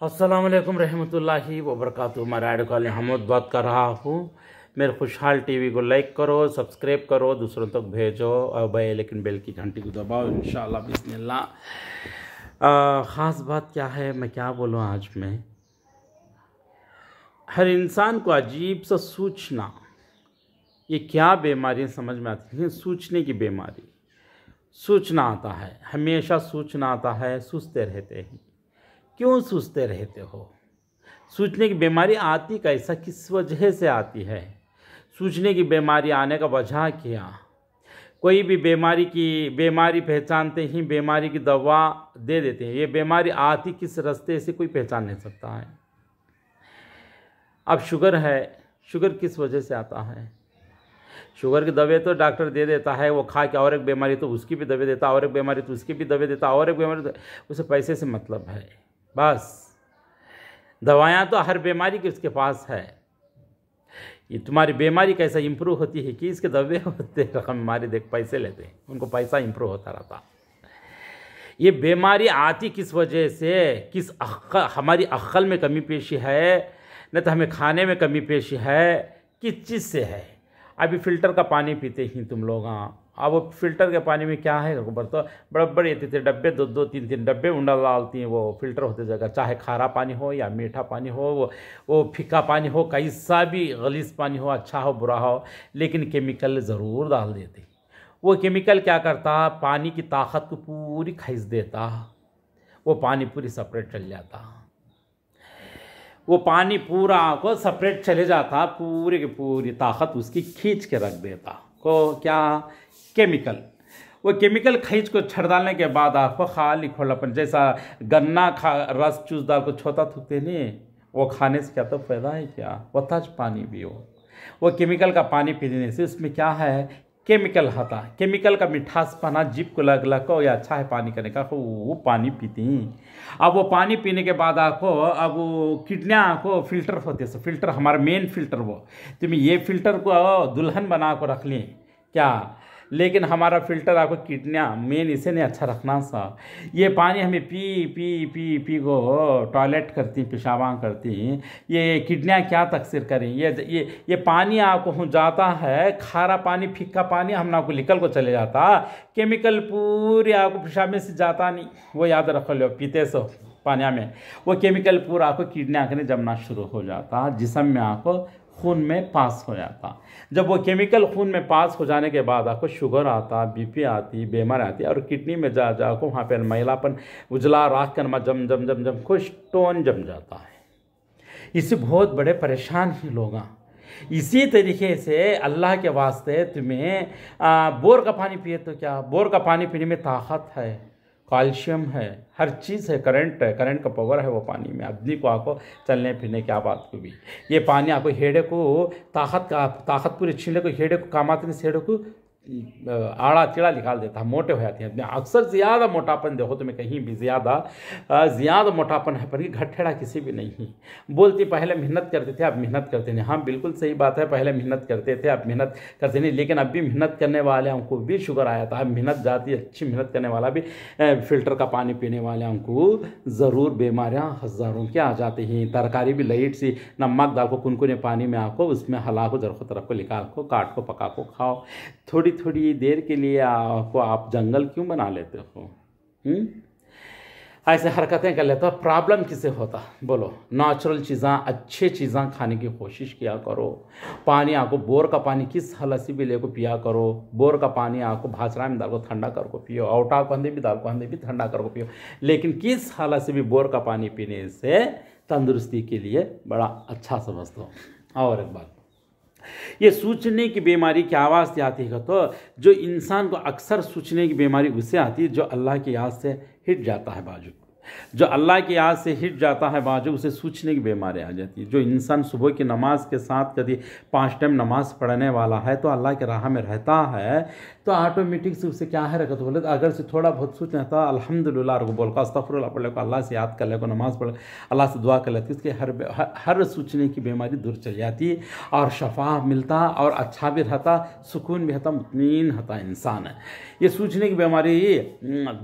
अस्सलाम वालेकुम रहमतुल्लाहि व बरकातुहू। मैं रायड कॉल हमद बात कर रहा हूँ। मेरे खुशहाल टीवी को लाइक करो, सब्सक्राइब करो, दूसरों तक भेजो और लेकिन बेल की घंटी को दबाओ इंशाअल्लाह बिस्मिल्लाह। ख़ास बात क्या है, मैं क्या बोलूँ आज मैं। हर इंसान को अजीब सा सूचना, ये क्या बीमारी समझ में आती है। सूचने की बीमारी, सूचना आता है, हमेशा सूचना आता है, सूझते रहते हैं। क्यों सूझते रहते हो? सूझने की बीमारी आती कैसा, किस वजह से आती है? सूझने की बीमारी आने का वजह क्या? कोई भी बीमारी पहचानते ही बीमारी की दवा दे देते हैं। ये बीमारी आती किस रास्ते से कोई पहचान नहीं सकता है। अब शुगर है, शुगर किस वजह से आता है? शुगर की दवाई तो डॉक्टर दे देता है, वो खा के और एक बीमारी तो उसकी भी दवाई देता, और एक बीमारी तो उसकी भी दवाई देता, और एक बीमारी तो उसे पैसे से मतलब है। बस दवायाँ तो हर बीमारी की उसके पास है। ये तुम्हारी बीमारी कैसा इंप्रूव होती है कि इसके दवे होते रकम बीमारी देख पैसे लेते हैं, उनको पैसा इंप्रूव होता रहता। ये बीमारी आती किस वजह से? हमारी अक्ल में कमी पेशी है, न तो हमें खाने में कमी पेशी है, किस चीज़ से है? अभी फ़िल्टर का पानी पीते ही तुम लोग। अब वो फ़िल्टर के पानी में क्या है, ऊपर तो बड़े बड़े थे डब्बे, दो तीन तीन डब्बे उंडा डालती हैं, वो फ़िल्टर होते जगह, चाहे खारा पानी हो या मीठा पानी हो, वो फीका पानी हो, कैसा भी गलीस पानी हो, अच्छा हो बुरा हो, लेकिन केमिकल ज़रूर डाल देते। वो केमिकल क्या करता, पानी की ताकत को पूरी खींच देता, वो पानी पूरी सेपरेट चल जाता, वो पानी पूरा को सेपरेट चले जाता, पूरी की पूरी ताकत उसकी खींच के रख देता को क्या, केमिकल। वो केमिकल खींच को छड़ डालने के बाद आपको खाली खोलापन, जैसा गन्ना रस चूस डाल को छोटा थूकते नहीं, वो खाने से क्या तो फायदा है क्या? वो ताज पानी भी हो, वो केमिकल का पानी पीने से उसमें क्या है, केमिकल होता। केमिकल का मिठास पाना जीप को लग को, या अच्छा है पानी करने का, वो पानी पीती। अब वो पानी पीने के बाद आपको, अब वो किडनियाँ आपको फिल्टर होते से, फिल्टर हमारा मेन फिल्टर, वो तुम्हें ये फिल्टर को दुल्हन बना को रख लें क्या, लेकिन हमारा फ़िल्टर आपको किडनियाँ मेन इसे नहीं अच्छा रखना सा। ये पानी हमें पी पी पी पी को टॉयलेट करती, पेशाबा करती, ये किडनियाँ क्या तकसीर करें? ये पानी आपको हो जाता है खारा पानी, फीका पानी, हम आपको निकल को चले जाता, केमिकल पूरी आपको पेशाब में से जाता नहीं, वो याद रख लो। पीते सो पानी में वो केमिकल पूरा आपको किडनियाँ करने जमना शुरू हो जाता, जिसम में आपको खून में पास हो जाता। जब वो केमिकल खून में पास हो जाने के बाद आपको शुगर आता, बीपी आती, बीमार आती, और किडनी में जा को वहाँ पर मैलापन, उजला राख कर जम जम जम जम को स्टोन जम जाता है। इससे बहुत बड़े परेशान ही लोग। इसी तरीके से अल्लाह के वास्ते तुम्हें बोर का पानी पिए तो क्या, बोर का पानी पीने में ताकत है, कैल्शियम है, हर चीज़ है, करंट है, करंट का पावर है वो पानी में। आदमी को आपको चलने फिरने क्या बात को भी, ये पानी आपको हेड़े को ताकत पूरी छीने को, हेड़े को काम आते, हेड़े को आड़ा टेढ़ा निकाल देता है, मोटे हो जाते हैं। अक्सर ज़्यादा मोटापन देखो तुम्हें कहीं भी, ज़्यादा मोटापन है, पर ये घटेड़ा किसी भी नहीं। बोलती पहले मेहनत करते थे, अब मेहनत करते नहीं। हाँ बिल्कुल सही बात है, पहले मेहनत करते थे, अब मेहनत करते नहीं, लेकिन अब भी मेहनत करने वाले हमको भी शुगर आया था। अब मेहनत जाती, अच्छी मेहनत करने वाला भी, फ़िल्टर का पानी पीने वाले हमको ज़रूर बीमारियाँ हज़ारों के आ जाती हैं। तरकारी भी लाइट सी नमक डाल को कुनकुने पानी में आपको, उसमें हला को जरखो तरफ को निकाल को, काट को पका को खाओ। थोड़ी देर के लिए आपको आप जंगल क्यों बना लेते हो? ऐसे हरकतें कर लेते हो, प्रॉब्लम किसे होता बोलो? नेचुरल चीज़ें, अच्छी चीज़ें खाने की कोशिश किया करो। पानी आपको बोर का पानी किस हालत से भी ले को पिया करो। बोर का पानी आपको भाचरा में डाल को ठंडा कर को पियो, औटा को अंदे भी डाल को अंदे भी ठंडा कर को पियो, लेकिन किस हालत से भी बोर का पानी पीने से तंदुरुस्ती के लिए बड़ा अच्छा समझता हूँ। और एक बात, ये सूचने की बीमारी की आवाज़ से आती है, तो जो इंसान को अक्सर सूचने की बीमारी उससे आती है जो अल्लाह की याद से हिट जाता है बाजू, जो अल्लाह की याद से हिट जाता है बाजू, उसे सूचने की बीमारी आ जाती है। जो इंसान सुबह की नमाज के साथ कभी 5 टाइम नमाज पढ़ने वाला है, तो अल्लाह के राह में रहता है, तो ऑटोमेटिक से उसे क्या है रखत बोले, अगर से थोड़ा बहुत सोच रहता अल्हम्दुलिल्लाह को बोल का, अस्तगफिरुल्लाह पढ़ ले को, अल्लाह से याद कर ले को, नमाज पढ़, अल्लाह से दुआ कर लेती, इसके हर सूचने की बीमारी दूर चल जाती है, और शफा मिलता, और अच्छा भी रहता, सुकून भी रहता, मुतमीन रहता इंसान है। ये सूचने की बीमारी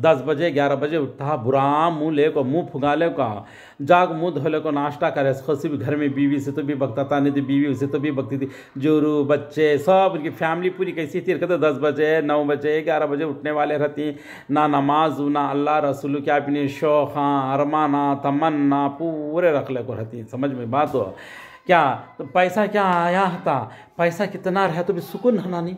10 बजे 11 बजे उठता, बुरा मुँह ले को, मुँह फुगा ले का, जाग मुँह धोले को नाश्ता करे खुशी भी घर में बीवी से तो भी बकता था, नहीं तो बीवी से तो भी बकती थी, जोरू बच्चे सब उनकी फैमिली पूरी कैसी थी, कहते 10 बजे 9 बजे 11 बजे उठने वाले रहती, ना नमाज ना अल्लाह रसूल क्या अपनी शौक़ा अरमाना तमन्ना पूरे रखले को रहती। समझ में बात हो क्या? तो पैसा क्या आया था, पैसा कितना रहे तो भी सुकून रहना नहीं,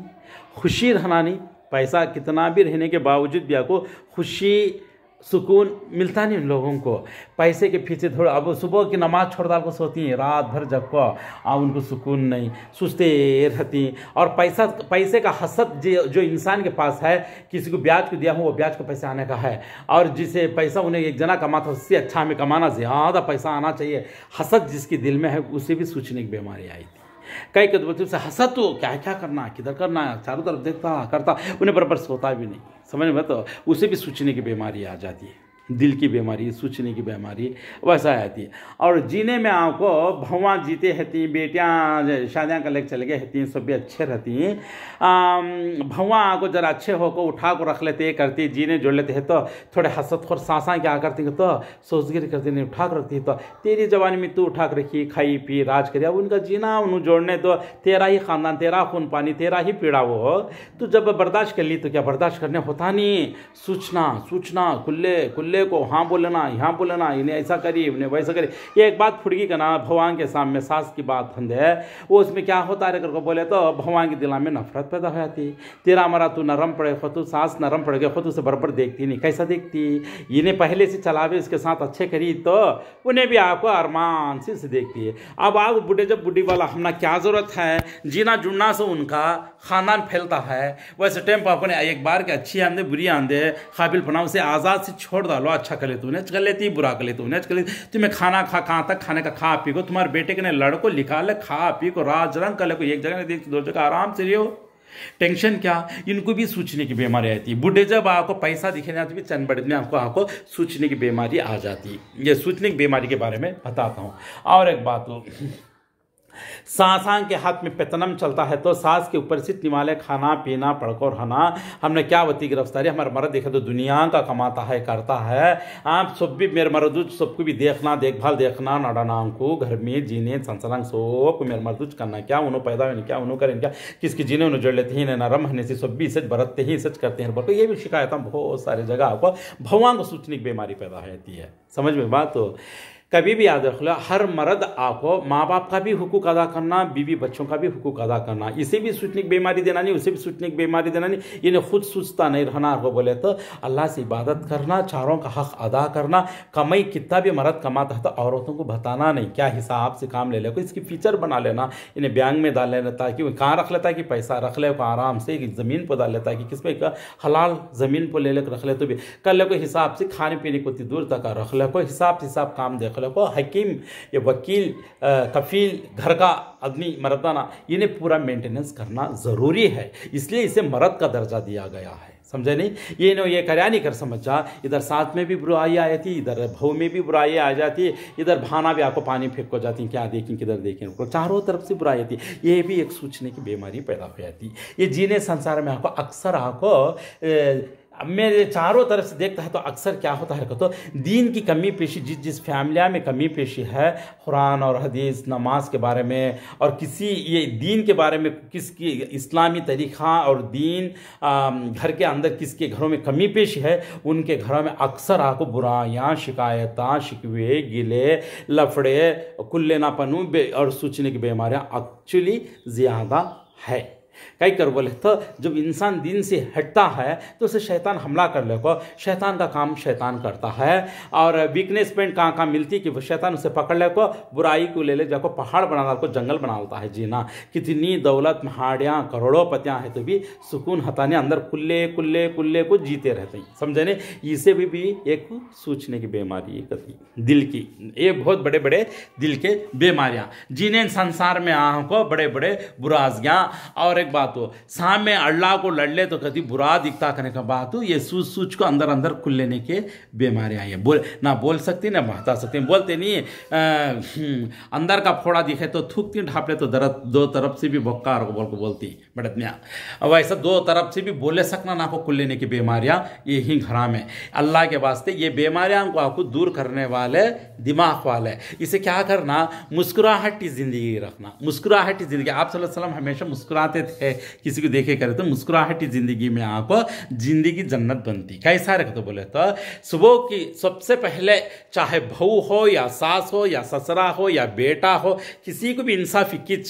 खुशी रहना नहीं। पैसा कितना भी रहने के बावजूद भी आपको खुशी सुकून मिलता नहीं उन लोगों को। पैसे के पीछे थोड़ा, अब सुबह की नमाज छोड़ डाल को सोती हैं, रात भर जग को अब उनको सुकून नहीं, सोचते रहती। और पैसे का हसद जो इंसान के पास है, किसी को ब्याज को दिया हो वो ब्याज को पैसे आने का है, और जिसे पैसा उन्हें एक जना कमाता उससे अच्छा हमें कमाना, ज़्यादा पैसा आना चाहिए, हसद जिसके दिल में है उसे भी सोचने की बीमारी आई थी। कई कदम बच्चों से हंसा तो क्या क्या करना, किधर करना, चारों तरफ देखता करता, उन्हें बराबर सोता भी नहीं। समझ में? तो उसे भी सोचने की बीमारी आ जाती है, दिल की बीमारी, सोचने की बीमारी वैसा आती है। और जीने में आपको भगवान जीते रहती, बेटियाँ शादियाँ कर लेके चले गए रहती, सब भी अच्छे रहती हैं। भगवान को जरा अच्छे होकर उठा को रख लेते करती, जीने जोड़ लेते हैं तो थोड़े हसत और सासा क्या करती है तो सोचगिरी करती नहीं, उठा कर रखती है। तो तेरी जवानी में तू उठा कर रखी, खाई पी राज करिए, अब उनका जीना उन्हें जोड़ने तो तेरा ही खानदान, तेरा खून पानी, तेरा ही पीड़ा वो हो, तो जब बर्दाश्त कर ली तो क्या बर्दाश्त करने होता नहीं। सूचना खुले को हाँ बोलना, यहाँ बोलना, इन्हें ऐसा करिए इन्हें वैसा करिए। ये एक बात फुड़गी का ना भगवान के सामने सास की बात फंदे है, वो उसमें क्या होता है करके बोले तो भगवान के दिला में नफरत पैदा हो जाती। तेरा मरा तू नरम पड़े खो, तू सास नरम पड़ गया खो, तू उसे बराबर देखती नहीं, कैसा देखती, इन्हें पहले से चलावे इसके साथ अच्छे करी तो उन्हें भी आपको अरमान से देखती है। अब आप बूढ़े जब बूढ़ी वाला हमने क्या जरूरत है, जीना जुड़ना से उनका खानदान फैलता है, वैसे टाइम पर अपने एक बार के अच्छी आंदे बुरी आंदे काबिल बनाओ, उसे आज़ाद से छोड़ डालो। अच्छा कर ले तूने कर लेती, बुरा कर ले तूने कर लेती, तुम्हें खाना कहाँ तक खाने का खा पी को, तुम्हारे बेटे के ने लड़को लिखा ले खा पी को, राज रंग कर ले को, एक जगह नहीं देख 2 जगह आराम से रहो, टेंशन क्या। इनको भी सोचने की बीमारी आती है। बूढ़े जब आपको पैसा दिखने आती है चंद बड़े में आपको सोचने की बीमारी आ जाती है। ये सोचने की बीमारी के बारे में बताता हूँ। और एक बात हो, सासां के हाथ में पेतनम चलता है तो सास के ऊपर सिर्फ निवाले खाना पीना पड़को रहना। हमने क्या होती गिरफ्तारी, हमारा मर्द देखा तो दुनिया का कमाता है करता है, आप सब भी मेरे मर्द सबको भी देखना देखभाल देखना नड़ाना को घर में जीने संसार सब मेरे मर्द करना क्या, उन्होंने पैदा होने क्या, उन्होंने करें क्या, किसकी जीने उन्हें जोड़ लेते हैं नरम होने से सब भी सच बरतते ही सच करते हैं। बल्कि ये भी शिकायत बहुत सारी जगह आपको भगवान को सोचने की बीमारी पैदा होती है। समझ में बात? तो कभी भी याद रख लो, हर मर्द आपको माँ बाप का भी हुकूक अदा करना, बीवी बच्चों का भी हुकूक अदा करना, इसे भी सोचने की बीमारी देना नहीं, उसे भी सोचने की बीमारी देना नहीं, इन्हें खुद सोचता नहीं रहना। आपको बोले तो अल्लाह से इबादत करना, चारों का हक अदा करना। कमाई कितना भी मर्द कमाता है तो औरतों को बताना नहीं, क्या हिसाब से काम ले ले को, इसकी फीचर बना लेना, इन्हें बैंक में डाल लेना, ताकि वो कहाँ रख लेता है कि पैसा रख ले को आराम से ज़मीन पर डाल लेता है कि किस पे हलाल ज़मीन पर ले लेकर रख ले, तो भी कर ले को हिसाब से खाने पीने को दूर तक रख ले को, हिसाब काम देख को। हकीम ये वकील कफील घर का आदमी मर्दाना इन्हें पूरा मेंटेनेंस करना ज़रूरी है, इसलिए इसे मर्द का दर्जा दिया गया है। समझे नहीं? ये कर्या नहीं कर समझा। इधर साथ में भी बुराई आ जाती, इधर भाव में भी बुराई आ जाती, इधर भाना भी आपको पानी फेंक को जाती, क्या देखें किधर देखें, चारों तरफ से बुराई आती। ये भी एक सोचने की बीमारी पैदा हो जाती। ये जीने संसार में आपको अक्सर आपको मेरे चारों तरफ से देखता है तो अक्सर क्या होता है तो दीन की कमी पेशी, जिस फैमिलिया में कमी पेशी है कुरान और हदीस नमाज के बारे में, और किसी ये दीन के बारे में किसकी इस्लामी तरीक़ा और दीन घर के अंदर किसके घरों में कमी पेशी है, उनके घरों में अक्सर आपको बुराइयाँ शिकायताँ शिकवे गिले लफड़े कुल्लेनापनू और सोचने की बीमारियाँ एक्चुअली ज़्यादा है। कई कर बोले तो जब इंसान दीन से हटता है तो उसे शैतान हमला कर ले को, शैतान का काम शैतान करता है। और वीकनेस पॉइंट कहाँ मिलती कि वो शैतान उसे पकड़ ले को, बुराई को ले जाको पहाड़ बना डाल को, जंगल बना डालता है। जीना कितनी दौलत महाड़ियाँ करोड़ों पतियाँ हैं तो भी सुकून हताने अंदर कुल्ले कुल्ले कुल्ले को जीते रहते हैं। समझे नहीं? इसे भी एक सोचने की बीमारी दिल की, ये बहुत बड़े बड़े दिल के बीमारियाँ जिन्हें संसार में को बड़े बड़े बुराजियाँ। और एक बात हो, सामने अल्लाह को लड़ ले तो कभी बुरा दिखता करने का बात हो, ये सूझ सूझ को अंदर अंदर खुल लेने के बीमारियाँ हैं। ना बोल सकती ना बता सकती, बोलते नहीं अंदर का फोड़ा दिखे तो थूकती, ढापले तो दर्द दो तरफ से भी भक्का बोल को बोलती बड़तनिया। अब ऐसा दो तरफ से भी बोले सकना ना को खुल लेने की बीमारियाँ यही हराम है। अल्लाह के वास्ते ये बीमारियाँ को आपको दूर करने वाले दिमाग वाले, इसे क्या करना, मुस्कुराहटी ज़िंदगी रखना। मुस्कुराहटी ज़िंदगी, आप सल्लल्लाहु अलैहि वसल्लम हमेशा मुस्कुराते थे, किसी को देखे करे तो मुस्कुराहटी ज़िंदगी में आपको ज़िंदगी जन्नत बनती। कैसा रखे तो बोले तो सुबह की सबसे पहले चाहे बहू हो या सास हो या ससुरा हो या बेटा हो, किसी को भी इंसाफ किच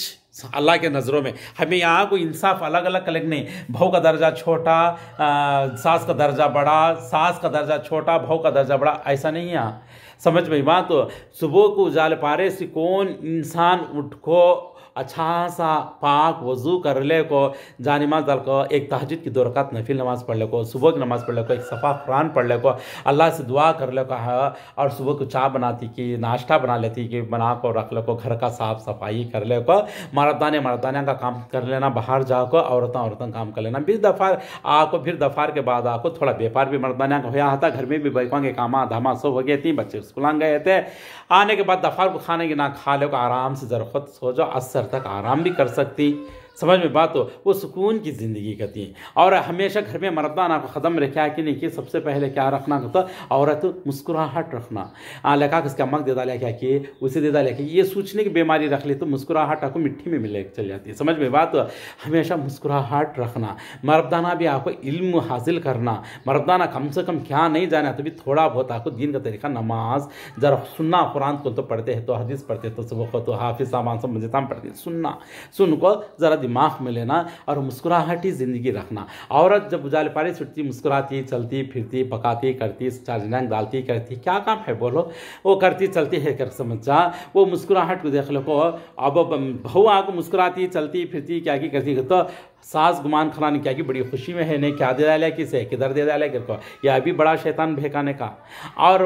अल्लाह के नज़रों में, हमें यहाँ को इंसाफ अलग अलग कलेक्ट नहीं, बहू का दर्जा छोटा सास का दर्जा बड़ा, सास का दर्जा छोटा बहू का दर्जा बड़ा, ऐसा नहीं है। समझ में बात। तो सुबह को उजाले पारे से कौन इंसान उठ को अच्छा सा पाक वज़ू कर ले को, जानिमाज डाल को, एक तहज्जुद की 2 रकात नफिल नमाज पढ़ ले को, सुबह की नमाज़ पढ़ ले को, एक सफ़ा कुरान पढ़ ले को, अल्लाह से दुआ कर ले को है, और सुबह को चाय बनाती कि नाश्ता बना लेती कि बना को रख ले को, घर का साफ़ सफाई कर ले को, मर्दाने का काम कर लेना, बाहर जाओ को औरतों काम कर लेना, फिर दफ़ार आको, फिर दफ़ार के बाद आको थोड़ा व्यापार भी मर्दाना का होया था, घर में भी बैठा के कामा धामा सो हो गए थी, बच्चे स्कूल गए थे, आने के बाद दफ़ार को खाने की ना खा ले को, आराम से ज़रा खुद सो जाओ, असर तक आराम भी कर सकती। समझ में बात हो, वो सुकून की ज़िंदगी करती है। और हमेशा घर में मर्दाना को ख़दम रखा कि नहीं कि सबसे पहले क्या रखना होता, औरत मुस्कुराहट रखना। लगा कि इसका मक दे डाला क्या कि उसे दे डाला कि ये सोचने की बीमारी रख ले तो मुस्कुराहट आपको मिट्टी में मिले चल जाती है। समझ में बात हो, हमेशा मुस्कुराहट रखना। मर्दाना भी आपको इल्म हासिल करना, मर्दाना कम से कम क्या नहीं जाना तो भी थोड़ा बहुत आपको दीन का तरीका, नमाज जरा सुनना, कुरान को तो पढ़ते हैं तो हदीस पढ़ते तो सुबह को तो हाफिज सामान सब मज़ेदाम पढ़ते, सुनना, सुन को ज़रा दिमाग में लेना और मुस्कुराहटी ज़िंदगी रखना। औरत जब उजाले पारे छुटती, मुस्कुराती, चलती फिरती, पकाती करती, चार्जिंग डालती करती, क्या काम है बोलो, वो करती चलती है कर समझ जा, वो मुस्कुराहट को देख लो को। अब बहू आको मुस्कुराती चलती फिरती क्या की करती तो सास गुमान खलाने क्या की बड़ी खुशी में है, नहीं क्या दे डाला किसे किधर दे डाला कर को, यह भी बड़ा शैतान भहकाने का। और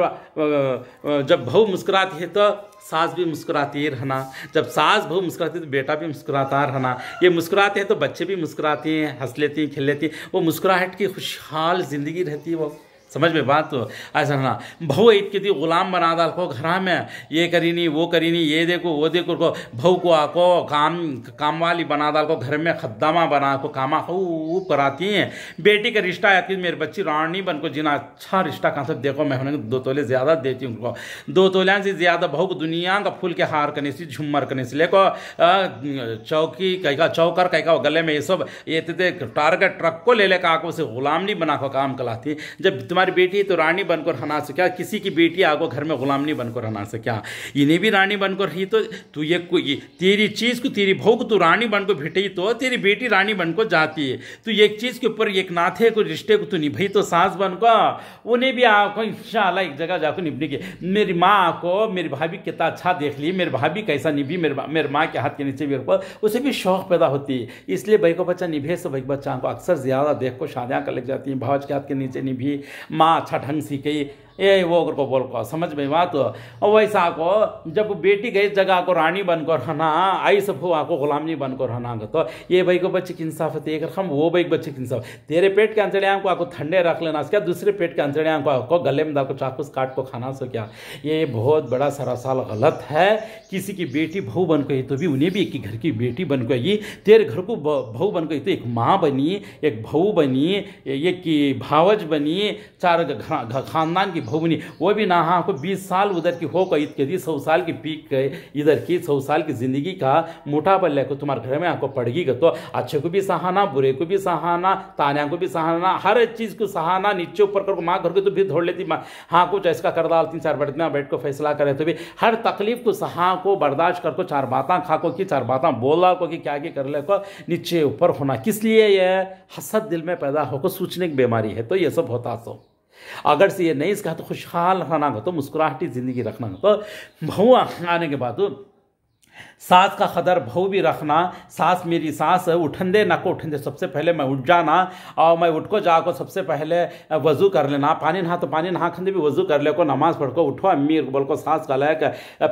जब बहू मुस्कुराती है तो सास भी मुस्कुराती रहना, जब सास बहू मुस्कुराती तो बेटा भी मुस्कुराता रहना, ये मुस्कुराते हैं तो बच्चे भी मुस्कुराती हैं, हंस लेती हैं, खेल लेती हैं, वो मुस्कुराहट की खुशहाल ज़िंदगी रहती है वो। समझ में बात। तो ऐसा ना बहू ईद की थी गुलाम बना डाल को घर में, ये करी नहीं वो करी नहीं, ये देखो वो देखो को, बहू को आको काम वाली बना डाल को, घर में खद्दामा बना को कामा खूब कराती हैं। बेटी का रिश्ता आती है, मेरी बच्ची रानी बन को जीना, अच्छा रिश्ता कहाँ से देखो, मैं उन्हें 2 तोले ज़्यादा देती हूँ उनको, 2 तोलियाँ से ज़्यादा बहू को दुनिया का फूल के हार करने से, झुम्मर करने से लेको चौकी कहीं चौकर कहीं गले में, ये सब ये टारगेट ट्रक को ले लेकर आको उसे गुलाम नहीं बना को काम कराती। जब तुम्हारी बेटी तो रानी बनकर रहना से क्या, किसी की बेटी आगो घर में गुलाम नहीं बनकर रहना से क्या, इन्हें भी रानी बनकर रही तो तू ये तेरी चीज़ को, तेरी बहू को तू रानी बनकर भेटी तो तेरी बेटी रानी बनकर जाती है। तू एक चीज़ के ऊपर एक नाथे को रिश्ते को तू निभाई तो सास बनकर उन्हें भी आपको इंशाल्लाह एक जगह जाकर निभने की। मेरी माँ को मेरी भाभी कितना अच्छा देख ली, मेरी भाभी कैसा निभी, मेरे माँ के हाथ के नीचे मेरे को उसे भी शौक पैदा होती है। इसलिए भाई को बच्चा निभे से भाई बच्चा को अक्सर ज़्यादा देख को शादियाँ कर लग जाती हैं, भावज के हाथ के नीचे निभी, माँ अच्छा ढंग से कही ये वो को बोल को, समझ में बात। और वैसा को जब बेटी गई जगह को रानी बनकर रहना, आई सब हो आको गुलाम नहीं बनकर रहना, तो ये भाई को बच्चे की इंसाफ है, एक रकम वो भाई बच्चे की इंसाफ। तेरे पेट के अंचड़ियाँ को आको ठंडे रख लेना, क्या दूसरे पेट के अंचड़ियाँ को आको गले में डाल चाकू काट को खाना सो क्या, ये बहुत बड़ा सरासाल गलत है। किसी की बेटी बहू बन गई तो भी उन्हें भी एक घर की बेटी बन गई, तेरे घर को बहू बन गई तो एक माँ बनी, एक बहू बनी, एक की भावज बनी, 4 खानदान की बहू बनी, वो भी ना हाँ को 20 साल उधर की हो गई, 100 साल की पीक गए, इधर की 100 साल की जिंदगी का मोटा बल्ले को तुम्हारे घर में आपको पड़ेगी तो अच्छे को भी सहाना, बुरे को भी सहाना, तानिया को भी सहाना, हर चीज़ को सहाना, नीचे ऊपर कर माँ घर को तो भी धोड़ लेती माँ, हाँ कुछ ऐसा कर डालती, 4 बैठना बैठ को फैसला करे तो भी हर तकलीफ को सहा को बर्दाश्त कर को, 4 बातें खा को कि 4 बातें बोला को कि क्या कर ले को, नीचे ऊपर होना किस लिए, ये हसद दिल में पैदा हो को सोचने की बीमारी है। तो ये सब होता सो अगर से ये नहीं इसका तो खुशहाल रहना तो मुस्कुराहटी ज़िंदगी रखना तो बहू आने के बाद सांस का कदर भाव भी रखना। सांस मेरी सांस उठन दे ना को उठन दे, सबसे पहले मैं उठ जाना और मैं उठ को जाको सबसे पहले वजू कर लेना। पानी नहा तो पानी नहा खंदे भी वजू कर ले को, नमाज पढ़ को उठो, अम्मी बोल को सांस का लायक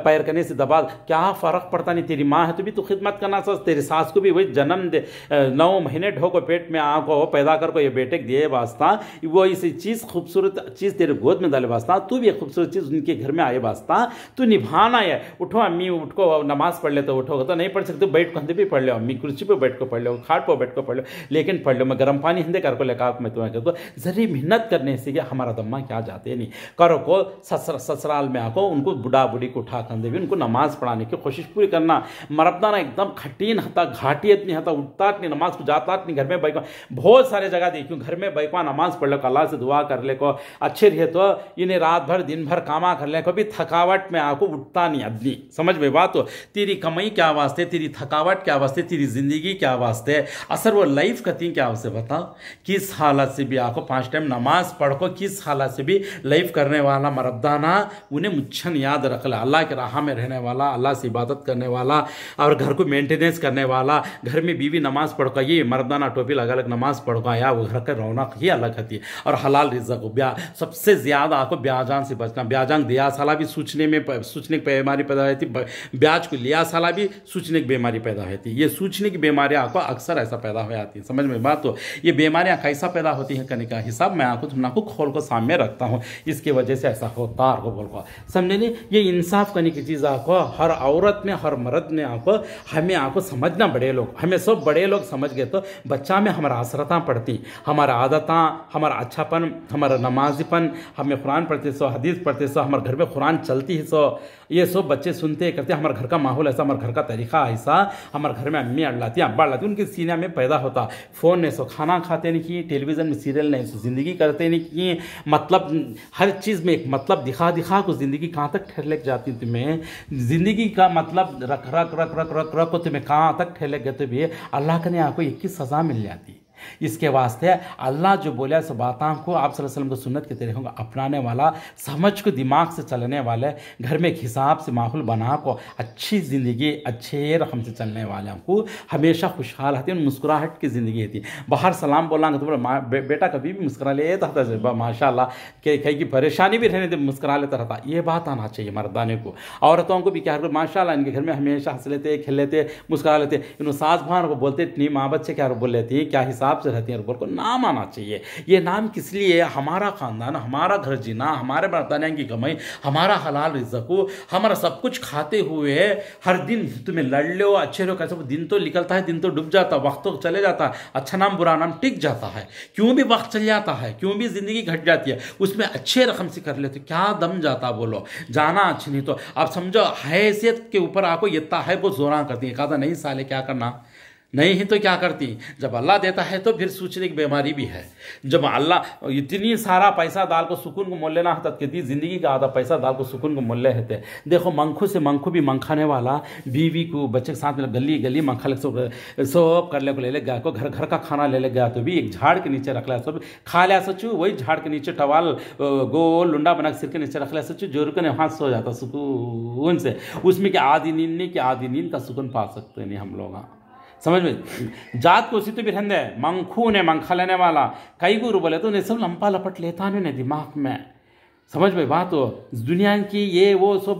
पैर करने से दबा, क्या फ़र्क पड़ता नहीं। तेरी माँ है तो भी तो खिदमत करना सोच, तेरी सास को भी वही जन्म दे 9 महीने ढोको पेट में आको पैदा कर को ये बेटे दिए वास्ता, वो इसी चीज़ खूबसूरत चीज़ तेरे गोद में डाले वास्ता, तू भी एक खूबसूरत चीज़ उनके घर में आए वास्ता तू निभाना है। उठो अम्मी उठ को नमाज पढ़ ले तो उठोगे, तो नहीं पढ़ सकते बैठ को हंदे भी पढ़ लो, अम्मी कुर्सी पे बैठ को पढ़ लो, खाट पर बैठ को पढ़ लो, लेकिन पढ़ लो। मैं गर्म पानी हिंदे कर को लेकर मैं तुम्हें कहूँ जरी मेहनत करने से कि हमारा दम्मा क्या जाते नहीं करो को ससुराल में आको उनको बुढ़ा बुढ़ी को उठा खंदे भी उनको नमाज पढ़ाने की कोशिश पूरी करना। मरदाना एकदम खटीन हता घाटी इतनी हता, उठता नहीं नमाज को जाता नहीं, घर में बैठवा बहुत सारे जगह देखूँ घर में बैठवा नमाज पढ़ लो, अल्लाह से दुआ कर ले को अच्छे रहे तो इन्हें रात भर दिन भर कामा कर ले को भी थकावट में आको उठता नहीं आदमी। समझ में बात हो, तेरी कमाई क्या वास्ते, तेरी थकावट क्या वास्ते, तेरी जिंदगी क्या वास्ते, असर वो लाइफ कती क्या वास्ते बता। किस हालत से भी आको 5 टाइम नमाज पढ़ को, किस हालत से भी लाइफ करने वाला मरदाना उन्हें मुच्छन याद रख ला, अल्लाह के राह में रहने वाला, अल्लाह से इबादत करने वाला और घर को मेंटेनेंस करने वाला, घर में बीवी नमाज पढ़ का ये मरदाना टोपी लगा अलग नमाज पढ़ का आया, वो घर का रौनक ही अलग होती है। और हलाल रिज़्क़ को सबसे ज़्यादा आपको ब्याजान से बचना। ब्याजान दिया साला भी सूचने की बीमारी पैदा होती, ब्याज को लिया साला भी सूचने की बीमारी पैदा होती है। ये सूचने की बीमारियाँ आपको अक्सर ऐसा पैदा हो जाती है। समझ में बात हो, ये बीमारियाँ कैसा पैदा होती हैं करने का हिसाब मैं आपको तुम को खोल को सामने रखता हूँ, इसकी वजह से ऐसा होता आपको बोल को समझे नहीं। ये इंसाफ करने की चीज़ आपको हर औरत में हर मर्द में आपको हमें आपको समझना, बड़े लोग हमें सब बड़े लोग समझ गए तो बच्चा में हमारा असरता पड़ती, हमारा आदतां, हमारा अच्छापन, हमारा नमाजीपन, हमें कुरान पढ़ते सो हदीस पढ़ते सो हमारे घर में कुरान चलती है सो ये सब बच्चे सुनते करते, हमारे घर का माहौल ऐसा, हमारे घर का तरीका ऐसा, हमारे घर में अम्मी अड़लाती अब्बा अड़लाती उनके सीने में पैदा होता। फ़ोन नहीं सो खाना खाते नहीं किए, टेलीविज़न में सीरियल नहीं सो ज़िंदगी करते नहीं किए, मतलब हर चीज़ में एक मतलब दिखा दिखा को ज़िंदगी कहाँ तक ठहर लेके जाती तुम्हें, ज़िंदगी का मतलब रख रख रख रख रख रख को तुम्हें कहाँ तक ठहर लेके तो भी अल्लाह के ने आपको एक ही सज़ा मिल जाती। इसके वास्ते अल्लाह जो बोले सो बातों को आप सल्लल्लाहु अलैहि वसल्लम को सुन्नत के तरीक़ों को अपनाने वाला, समझ को दिमाग से चलने वाले, घर में एक हिसाब से माहौल बना को अच्छी ज़िंदगी अच्छे रकम से चलने वाले को हमेशा खुशहाल होती है, मुस्कुराहट की ज़िंदगी होती है। बाहर सलाम बोलांगे तो बोला बेटा कभी भी मुस्कुरा लेता था माशाल्लाह, कहीं की परेशानी भी रहने दे मुस्कुरा लेता रहता। ये बात आना चाहिए मर्दाने को। औरतों को भी क्या माशाल्लाह इनके घर में हमेशा हंस लेते, खेल लेते, मुस्कुरा लेते, इन सास भान को बोलते इतनी माँ बच्चे क्या बोल लेती है, क्या हिसाब से रहती है, को नाम आना चाहिए। ये नाम किस लिए, हमारा खानदान, हमारा घर जीना, हमारे मर्दाने की कमाई, हमारा हलाल रिज़्क़, हमारा सब कुछ खाते हुए हर दिन तुम्हें लड़ लो अच्छे लो कैसे, दिन तो निकलता है, दिन तो डूब जाता, वक्त तो चले जाता है, अच्छा नाम बुरा नाम टिक जाता है। क्यों भी वक्त चल जाता है, क्यों भी जिंदगी घट जाती है, उसमें अच्छे रकम से कर लेते क्या दम जाता बोलो, जाना अच्छी नहीं तो आप समझो हैसियत के ऊपर आपको इतना है वो जोरा करती है, कहा नहीं साले क्या करना, नहीं ही तो क्या करती। जब अल्लाह देता है तो फिर सोचने की बीमारी भी है। जब अल्लाह इतनी सारा पैसा डाल को सुकून को मोल लेना होता कितनी ज़िंदगी का आधा पैसा डाल को सुकून को मोल लेते। देखो मंखू से मंखू भी मंखाने वाला, बीवी को बच्चे के साथ में गली गली मंखा सब कर ले को ले ले गया को, घर घर का खाना ले ले गया तो भी एक झाड़ के नीचे रख लिया, सब खा लिया सचू, वही झाड़ के नीचे टवाल गोल लुंडा बना के सिर के नीचे रख लिया सचू, जोर के वहाँ सो जाता सुकून से। उसमें क्या आधी नींद नहीं कि आधी नींद का सुकून पा सकते नहीं हम लोग। समझ में जात को उसी तो भी रहने मंखू ने मंखा लेने वाला कई गुरु बोले तो उन्हें सब लंपा लपट लेता नहीं दिमाग में। समझ में बात हो, दुनिया की ये वो सब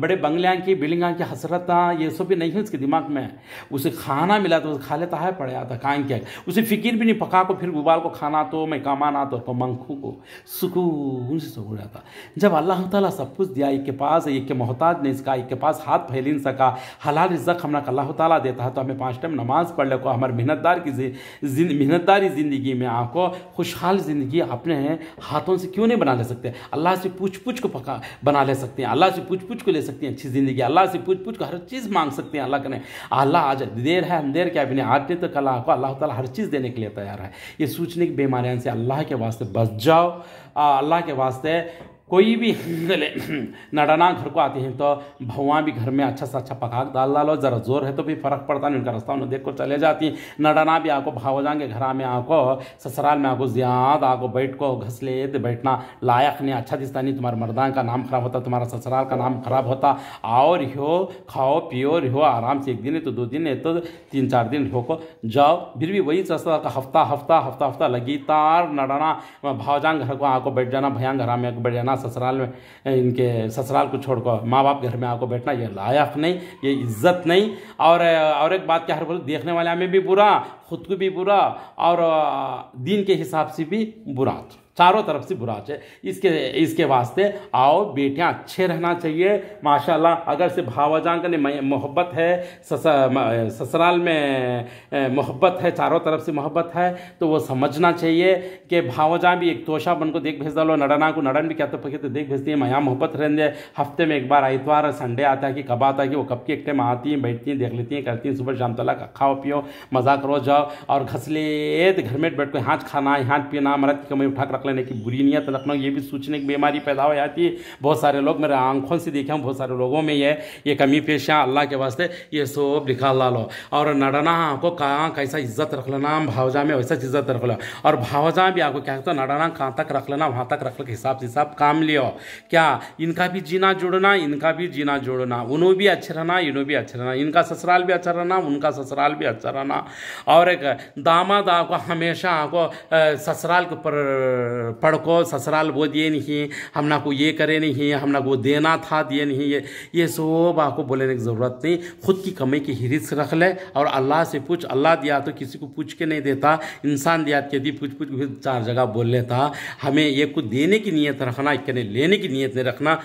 बड़े बंगलियाँ की बिल्डिंगां की हसरता ये सब भी नहीं है उसके दिमाग में। उसे खाना मिला तो खा लेता है, पड़ जाता कान क्या, उसे फिक्र भी नहीं पका को फिर उबाल को खाना तो मैं कमाना तो मंखू को सुकून से सो जाता। जब अल्लाह ताला सब कुछ दिया, एक के पास एक के मोहताज नहीं इसका, एक के पास हाथ फैल नहीं सका, हलाल रिज़्क़ हमने अल्लाह ताला देता है तो हमें 5 टाइम नमाज पढ़ ले को, हमारे मेहनतदारी ज़िंदगी में आपको खुशहाल ज़िंदगी अपने हाथों से क्यों नहीं बना ले सकते। अल्लाह से पूछ पूछ को पका बना ले सकते हैं, अल्लाह से पूछ पूछ को ले सकते हैं अच्छी ज़िंदगी, अल्लाह से पूछ पूछ को हर चीज़ मांग सकते हैं। अल्लाह कने अल्लाह आज देर है अंधेर क्या बिना आज नहीं तो कल आपको अल्लाह ताला हर चीज़ देने के लिए तैयार है। ये सोचने की बीमारियों से अल्लाह के वास्ते बच जाओ, अल्लाह के वास्ते कोई भी नडाना घर को आते हैं तो भगवान भी घर में अच्छा से अच्छा पकाक डाल डालो, ज़रा जोर है तो भी फ़र्क पड़ता नहीं, उनका रास्ता उन्हें देख कर चले जाती हैं। नडाना भी आको भावजान के घर में आको ससुराल में आको ज़्यादा आको बैठ को घसले बैठना लायक नहीं, अच्छा दिखता नहीं, तुम्हारे मर्दान का नाम खराब होता, तुम्हारा ससुराल का नाम खराब होता। और हो खाओ पियो रहो आराम से, 1 दिन है तो 2 दिन है तो 3-4 दिन हो को जाओ, फिर भी वही ससुराल का हफ्ता हफ्ता हफ्ता हफ्ता लगी तार नडाना भावजान घर को आको बैठ जाना, भयान घर में आको बैठ जाना, ससुराल में इनके ससुराल को छोड़कर माँ बाप घर में आको बैठना, ये लायक नहीं, ये इज्जत नहीं। और एक बात क्या है बोलो, देखने वाले में भी बुरा, खुद को भी बुरा और दीन के हिसाब से भी बुरा, चारों तरफ से बुरा है। इसके वास्ते आओ बेटियां अच्छे रहना चाहिए माशाल्लाह। अगर से भावजान का मोहब्बत है, ससुराल में मोहब्बत है, चारों तरफ से मोहब्बत है, तो वो समझना चाहिए कि भावजान भी एक तोशा बन को देख भेज डालो, नडना को नडन भी क्या तो देख भेजती है, माया मोहब्बत रहने हफ्ते में एक बार इतवार संडे आता है कि कब आता है कि वो कब के एक टाइम आती हैं, बैठती हैं, देख लेती हैं, करती हैं, सुबह शाम तक खाओ पियो मज़ा करो जाओ। और घसले घर में बैठ कर हाथ खाना हाथ पीना, मर्द की कमाई उठा कर लेने की बुरी नियत रखना, ये भी सोचने की बीमारी पैदा हो जाती है। बहुत सारे लोग मेरे आंखों से देखे हूँ, बहुत सारे लोगों में ये कमी पेश है। अल्लाह के वास्ते ये सब निकाल लो। और नडना को कहाँ कैसा इज्जत रख लेना, भावजा में वैसा इज्जत रख लो। और भावजा भी आपको क्या कहता है, नडना कहाँ तक रख लेना वहाँ तक रख लो, हिसाब काम लियो। क्या इनका भी जीना जुड़ना, इनका भी जीना जुड़ना, उन्हों भी अच्छे रहना, इन्हों भी अच्छे रहना, इनका ससुराल भी अच्छा रहना, उनका ससुराल भी अच्छा रहना। और एक दामाद आपको हमेशा आपको ससुराल के ऊपर पढ़को, ससुराल वो दिए नहीं, हमना को ये करे नहीं, हमना को देना था दिए नहीं, ये सब आपको बोलने की ज़रूरत नहीं। खुद की कमाई की हिरिस रख ले और अल्लाह से पूछ। अल्लाह दिया तो किसी को पूछ के नहीं देता, इंसान दिया के दी पूछ पूछ 4 जगह बोल लेता। हमें ये कुछ देने की नीयत रखना, एक लेने की नीयत नहीं रखना।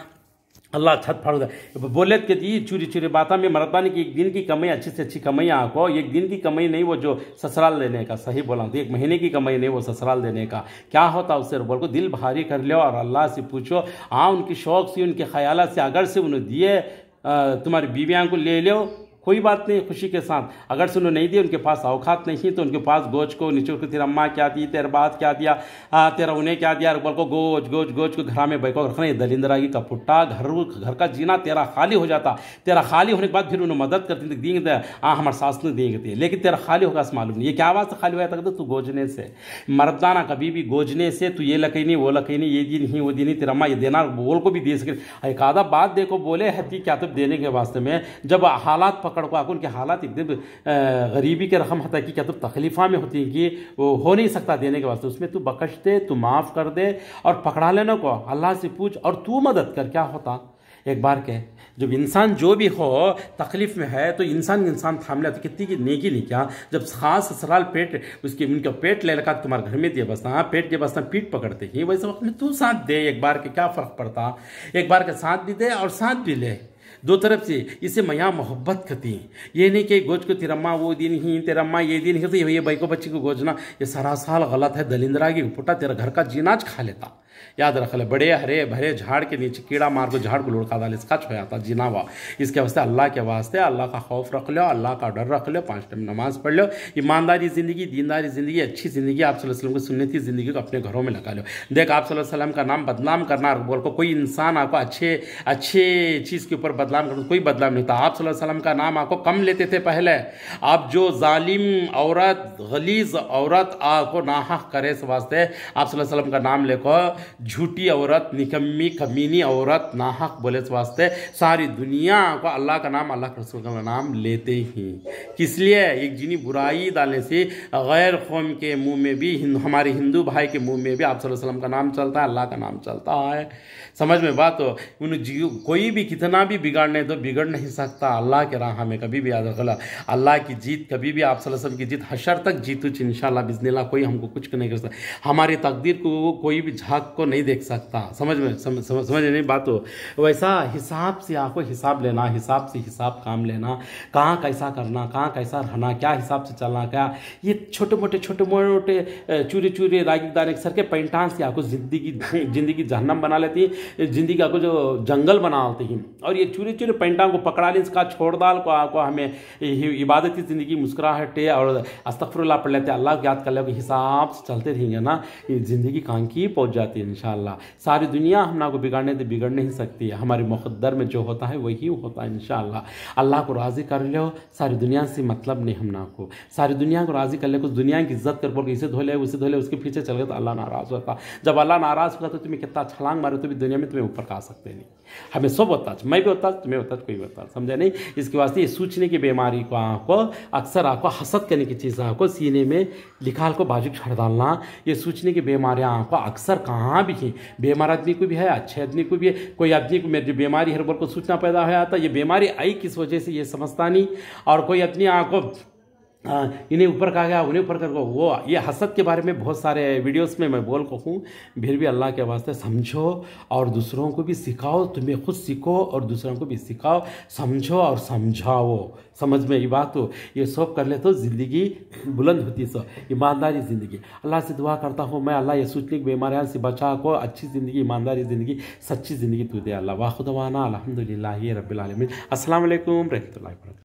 अल्लाह छत फाड़ दे बोले कि दी चूरी चूरी बात में मरदानी की 1 दिन की कमाई अच्छी से अच्छी कमाई आको, 1 दिन की कमाई नहीं वो जो ससुराल देने का, सही बोला तो 1 महीने की कमाई नहीं वो ससुराल देने का। क्या होता उससे बोल को दिल भारी कर लो और अल्लाह से पूछो। हाँ उनकी शौक से, उनके ख्याल से अगर से उन्हें दिए, तुम्हारी बीवियाँ को ले लो, कोई बात नहीं, खुशी के साथ। अगर से उन्होंने नहीं दिए, उनके पास औकात नहीं तो उनके पास गोज को नीचे को तेरा अम्मा क्या दी, तेरा बात क्या दिया, तेरा उन्हें क्या दिया, बोल को गोज गोज गोज को घर में बैठो रखना। ये दलिंदरागी का पुट्टा, घर का जीना तेरा खाली हो जाता। तेरा खाली होने के बाद फिर उन्हें मदद करती देंगे, हाँ हमारे सास ने देंगे, लेकिन तेरा खाली होगा मालूम नहीं। ये क्या आवाज़ से खाली हुआ था, तू गोजने से। मर्दाना कभी भी गोजने से तू ये लकई नहीं, वो लकई नहीं, ये दी नहीं, वो दी नहीं, तेरा अम्मा ये देना बोल को भी दे सके। एक आधा बात देखो बोले हती क्या तब देने के वास्ते में, जब हालात पकड़ को आकर उनके हालात एकदम गरीबी के रकम होता है कि क्या तो तकलीफ़ा में होती है कि वो हो नहीं सकता देने के वास्ते, उसमें तू बख्श दे, तू माफ़ कर दे और पकड़ा लेने को अल्लाह से पूछ और तू मदद कर। क्या होता एक बार के जब इंसान जो भी हो तकलीफ़ में है तो इंसान थाम लेता, कितनी की नेकी नहीं क्या। जब खास ससुराल पेट उसके उनका पेट ले लगा तुम्हारे घर में दिए बसना, पेट दिए बसना पीठ पकड़ते ही, वैसे वक्त में तू साथ दे एक बार के, क्या फ़र्क पड़ता। एक बार के साथ भी दे और साथ भी ले, 2 तरफ से। इसे मैया मोहब्बत करती हैं। ये नहीं कि गोज को तेरा अम्मा वो दिन ही, तेरा अम्मा ये दिन ही, तो ये भाई को बच्ची को गोजना ये सरासाल गलत है। दलिंदरा की पुटा तेरा घर का जीनाज खा लेता। याद रख ले, बड़े हरे भरे झाड़ के नीचे कीड़ा मार को झाड़ को लुढ़का डाले, इसका छो जाता जीना हुआ। इसके वास्ते अल्लाह के वास्ते अल्लाह का खौफ रख लो, अल्लाह का डर रख लो, 5 टाइम नमाज पढ़ लो, ईमानदारी ज़िंदगी, दीनदारी ज़िंदगी, अच्छी ज़िंदगी, आप सल्लल्लाहु अलैहि वसल्लम की सुन्नती ज़िंदगी को अपने घरों में लगा लो। देख आप सल्लल्लाहु अलैहि वसल्लम का नाम बदनाम करना बोल को, कोई इंसान आपको अच्छे चीज़ के ऊपर बदनाम करना, कोई बदनाम नहीं था। आप सल्लल्लाहु अलैहि वसल्लम का नाम आपको कम लेते थे पहले। आप जो जालिम औरत, गलीज औरत आपको नाहक करे इस वास्ते आप सल्लल्लाहु अलैहि वसल्लम का नाम लेको झूठी औरत, निकम्मी कमीनी औरत नाहक बोले इस वास्ते सारी दुनिया को अल्लाह का नाम, अल्लाह के रसूल का नाम लेते ही किस लिए, एक जिनी बुराई डालने से गैर कौम के मुंह में भी, हमारे हिंदू भाई के मुंह में भी आप सल्लल्लाहु अलैहि वसल्लम का नाम चलता है, अल्लाह का नाम चलता है। समझ में बात हो। उन कोई भी कितना भी बिगाड़ने तो बिगड़ नहीं सकता अल्लाह के राह में। कभी भी याद रखला, अल्लाह की जीत कभी भी आप सल्लल्लाहु अलैहि वसल्लम की जीत हशर तक जीतू इंशाल्लाह बिस्मिल्लाह। कोई हमको कुछ नहीं कर सकता, हमारी तकदीर को कोई भी झाँक को नहीं देख सकता। समझ में समझ नहीं बात हो। वैसा हिसाब से आपको हिसाब लेना, हिसाब से हिसाब काम लेना, कहाँ कैसा करना, कहाँ कैसा रहना, क्या हिसाब से चलना, क्या ये छोटे मोटे चूरे चूरे रागी दाने सर के पैंटान से आपको जिंदगी जहन्नम बना लेती है। ज़िंदगी का जो जंगल बनाते हैं और ये चूरे चूरे पेंटा को पकड़ा ले इसका छोड़ डाल को आपको हमें इबादत की ज़िंदगी मुस्कुराहटे और अस्तगफिरुल्लाह पढ़ लेते अल्लाह को याद कर ले हिसाब से चलते रहेंगे ना, ये ज़िंदगी कहाँ की पहुँच जाती है इंशाअल्लाह। सारी दुनिया हम ना को बिगाड़ने तो बिगड़ नहीं सकती है, हमारे मुक़द्दर में जो होता है वही होता है इंशाअल्लाह। अल्लाह को राज़ी कर लो, सारी दुनिया से मतलब नहीं हम ना को, सारी दुनिया को राज़ी कर ले, कुछ दुनिया की इज्जत कर बोल के इसे धो ले उसे धो ले, उसके पीछे चल गए तो अल्लाह नाराज़ होता। जब अल्लाह नाराज़ होगा तो तुम्हें कितना छलांग मारे तो भी दुनिया में तुम्हें ऊपर का सकते नहीं। हमें सब होता, मैं भी होता, तुम्हें होता, कोई होता, समझे नहीं। इसके वास्ते ये सोचने की बीमारी को आपको अक्सर आपको हसद करने की चीज़ आपको सीने में लिखाल को बाजू छड़ डालना, ये सोचने की बीमारियाँ आपको अक्सर कहाँ भी हैं। बीमार आदमी को भी है, अच्छे आदमी को भी है। कोई आदमी को मेरी बीमारी हर बार को सोचना पैदा हो जाता, ये बीमारी आई किस वजह से ये समझता नहीं। और कोई आदमी आपको इन्हें ऊपर कहा गया उन्हें ऊपर कर वो ये हसद के बारे में बहुत सारे वीडियोस में मैं बोल को हूँ। फिर भी अल्लाह के वास्ते समझो और दूसरों को भी सिखाओ, तुम्हें खुद सीखो और दूसरों को भी सिखाओ, समझो और समझाओ। समझ में ये बात हो, ये सब कर ले तो ज़िंदगी बुलंद होती है, ईमानदारी ज़िंदगी। अल्लाह से दुआ करता हूँ मैं, अल्लाह ये सोचने की बीमारियाँ से बचा को, अच्छी ज़िंदगी, ईमानदारी ज़िंदगी, सच्ची ज़िंदगी तू दे अल्लाह। वाखुदवाना अल्हम्दुलिल्लाहि रब्बिल आलमीन। अस्सलाम वालेकुम रहमतुल्लाहि व बरकातहू।